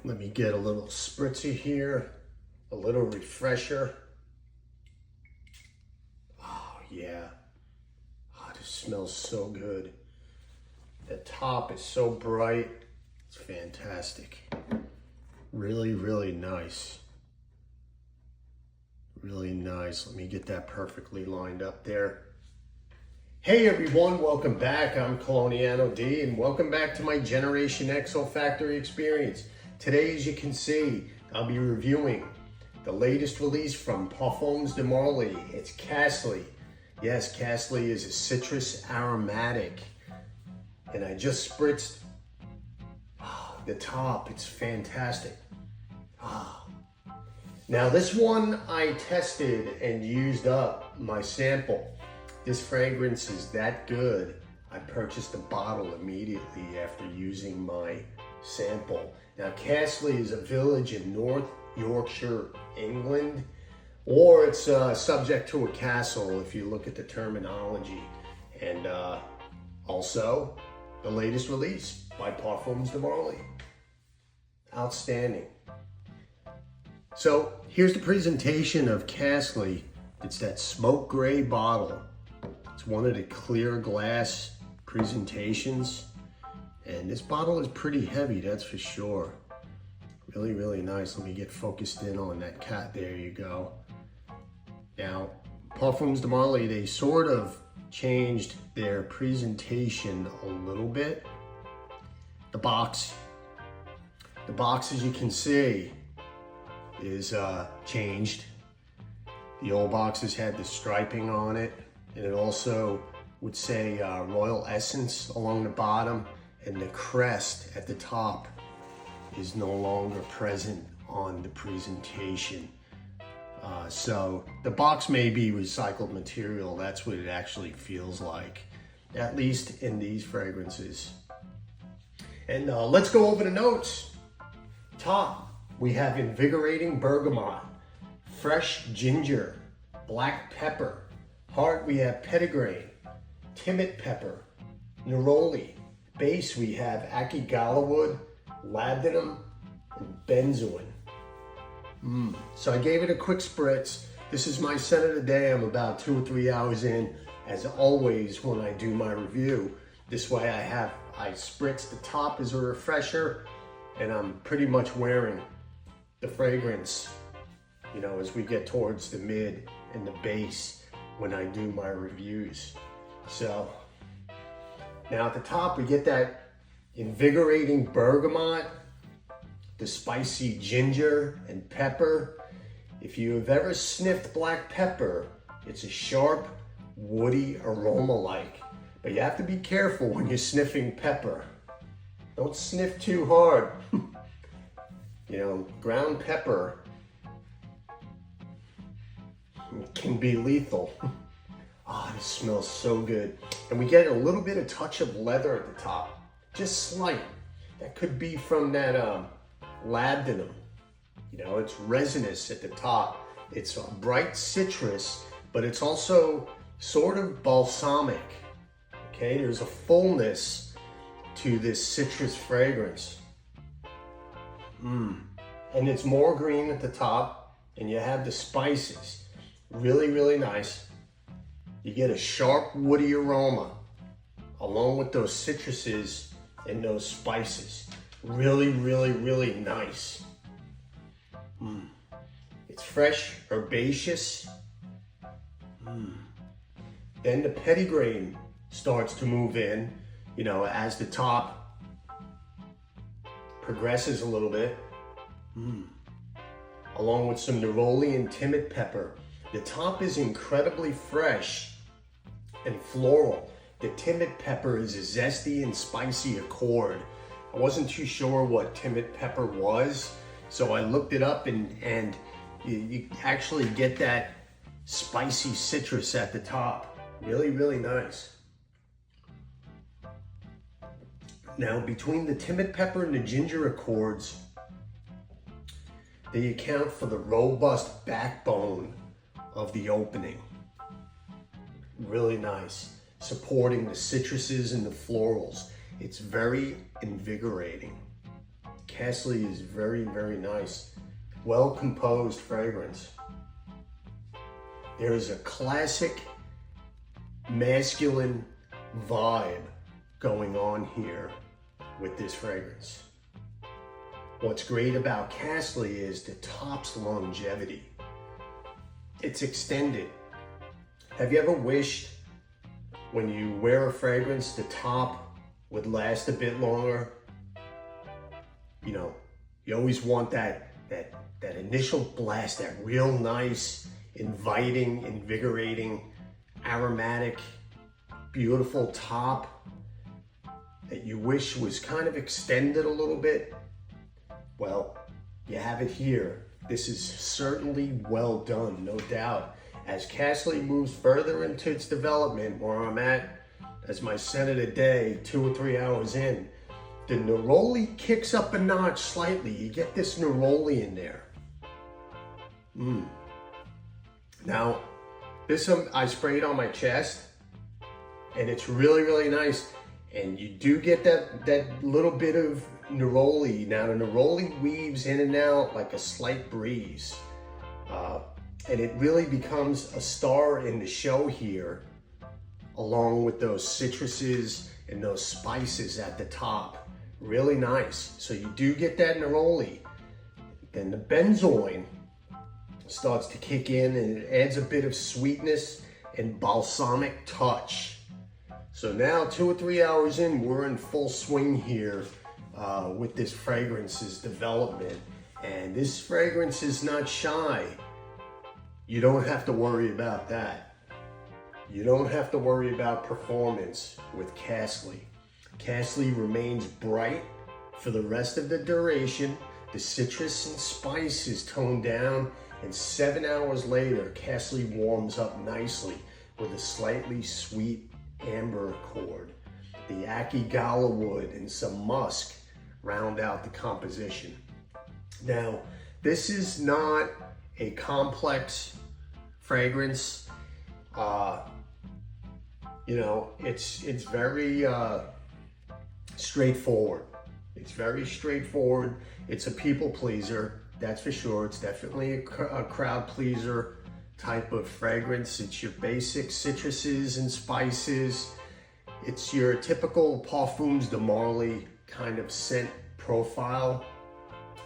Let me get a little spritzer here, a little refresher. Oh yeah, oh, this smells so good. The top is so bright, it's fantastic. Really, really nice. Really nice. Let me get that perfectly lined up there. Hey everyone, welcome back. I'm Coloniano D and welcome back to my Generation X olfactory experience. Today, as you can see, I'll be reviewing the latest release from Parfums de Marly. It's CASTLEY. Yes, CASTLEY is a citrus aromatic. And I just spritzed the top. It's fantastic. Now this one I tested and used up my sample. This fragrance is that good. I purchased a bottle immediately after using my sample. Now CASTLEY is a village in North Yorkshire, England, or it's subject to a castle if you look at the terminology. And also the latest release by Parfums de Marly. Outstanding. So here's the presentation of CASTLEY. It's that smoke gray bottle. It's one of the clear glass presentations. And this bottle is pretty heavy, that's for sure. Really, really nice. Let me get focused in on that cat. There you go. Now, Parfums de Marly, they sort of changed their presentation a little bit. The box, as you can see, is changed. The old boxes had the striping on it, and it also would say Royal Essence along the bottom, and the crest at the top is no longer present on the presentation. So the box may be recycled material. That's what it actually feels like, at least in these fragrances. And let's go over the notes. Top, we have invigorating bergamot, fresh ginger, black pepper. Heart, we have petitgrain, timid pepper, neroli. Base, we have akigalawood, labdanum, and benzoin. So I gave it a quick spritz. This is my scent of the day. I'm about 2 or 3 hours in, as always when I do my review. This way I spritz the top as a refresher, and I'm pretty much wearing the fragrance, you know, as we get towards the mid and the base when I do my reviews. So now at the top we get that invigorating bergamot, the spicy ginger and pepper. If you have ever sniffed black pepper, it's a sharp, woody aroma-like. But you have to be careful when you're sniffing pepper. Don't sniff too hard. You know, ground pepper can be lethal. Oh, this smells so good. And we get a little bit of touch of leather at the top, just slight. That could be from that labdanum. You know, it's resinous at the top. It's a bright citrus, but it's also sort of balsamic. Okay, there's a fullness to this citrus fragrance. And it's more green at the top, and you have the spices. Really, really nice. You get a sharp, woody aroma along with those citruses and those spices. Really, really, really nice. It's fresh, herbaceous. Then the petitgrain starts to move in, you know, as the top progresses a little bit. Along with some neroli and timid pepper. The top is incredibly fresh and floral. The timid pepper is a zesty and spicy accord. I wasn't too sure what timid pepper was, so I looked it up, and you actually get that spicy citrus at the top. Really, really nice. Now, between the timid pepper and the ginger accords, they account for the robust backbone of the opening. Really nice, supporting the citruses and the florals. It's very invigorating. CASTLEY is very, very nice. Well composed fragrance. There is a classic masculine vibe going on here with this fragrance. What's great about CASTLEY is the top's longevity. It's extended. Have you ever wished when you wear a fragrance, the top would last a bit longer? You know, you always want that initial blast, that real nice, inviting, invigorating, aromatic, beautiful top that you wish was kind of extended a little bit. Well, you have it here. This is certainly well done, no doubt. As CASTLEY moves further into its development, where I'm at as my scent of the day, 2 or 3 hours in, the neroli kicks up a notch slightly. You get this neroli in there. Now, this I sprayed on my chest, and it's really, really nice. And you do get that little bit of neroli. Now, the neroli weaves in and out like a slight breeze. And it really becomes a star in the show here, along with those citruses and those spices at the top. Really nice. So you do get that neroli. Then the benzoin starts to kick in, and it adds a bit of sweetness and balsamic touch. So now 2 or 3 hours in, we're in full swing here with this fragrance's development. And this fragrance is not shy. You don't have to worry about that. You don't have to worry about performance with CASTLEY. CASTLEY remains bright for the rest of the duration. The citrus and spice is toned down, and 7 hours later, CASTLEY warms up nicely with a slightly sweet amber accord. The Akigala wood and some musk round out the composition. Now, this is not a complex fragrance. You know, it's very straightforward. It's very straightforward. It's a people pleaser, that's for sure. It's definitely a crowd pleaser type of fragrance. It's your basic citruses and spices. It's your typical Parfums de Marly kind of scent profile.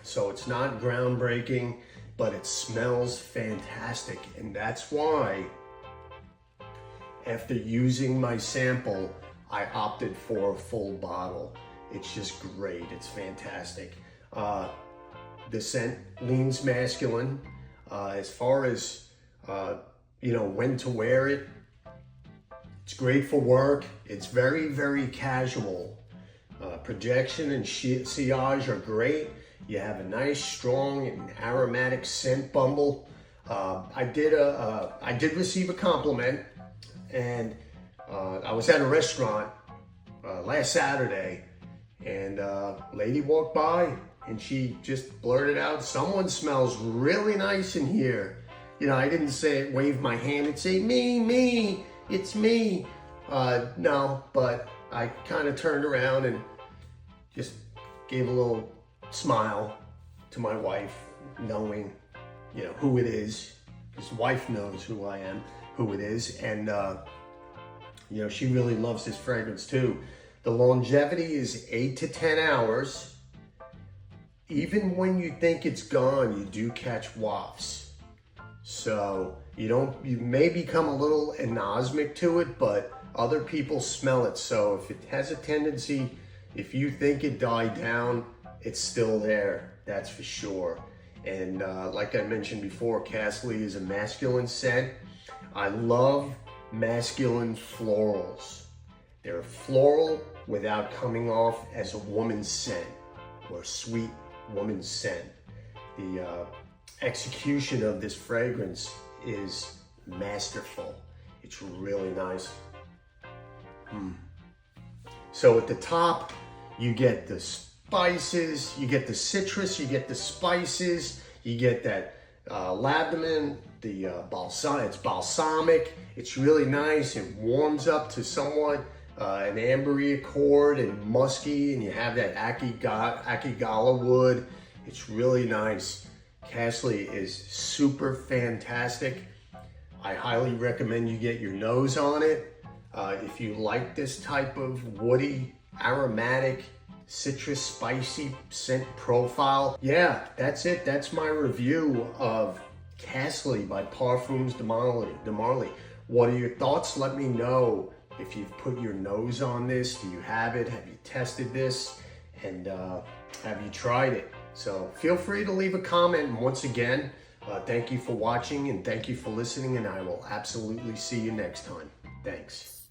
So it's not groundbreaking, but it smells fantastic. And that's why, after using my sample, I opted for a full bottle. It's just great, it's fantastic. The scent leans masculine. As far as, you know, when to wear it, it's great for work. It's very, very casual. Projection and sillage are great. You have a nice, strong, and aromatic scent bundle. I did receive a compliment, and I was at a restaurant last Saturday, and a lady walked by, and she just blurted out, "Someone smells really nice in here." You know, I didn't say, wave my hand and say, me, it's me. No, but I kind of turned around and just gave a little smile to my wife, knowing, you know, who it is. His wife knows who I am, who it is, and you know, she really loves this fragrance too. The longevity is 8 to 10 hours. Even when you think it's gone, you do catch wafts. So you may become a little anosmic to it, but other people smell it. So if it has a tendency, if you think it died down, it's still there, that's for sure. And like I mentioned before, CASTLEY is a masculine scent. I love masculine florals. They're floral without coming off as a woman's scent or a sweet woman's scent. The execution of this fragrance is masterful. It's really nice. So at the top, you get the spices, you get the citrus, you get the spices, you get that lavender, the balsamic. It's balsamic. It's really nice. It warms up to somewhat an ambery accord and musky, and you have that Akigala wood. It's really nice. CASTLEY is super fantastic. I highly recommend you get your nose on it. If you like this type of woody, aromatic, citrus, spicy scent profile. Yeah, that's it. That's my review of CASTLEY by Parfums de Marly. What are your thoughts? Let me know. If you've put your nose on this, do you have it? Have you tested this? And have you tried it? So feel free to leave a comment. And once again, thank you for watching and thank you for listening, and I will absolutely see you next time. Thanks.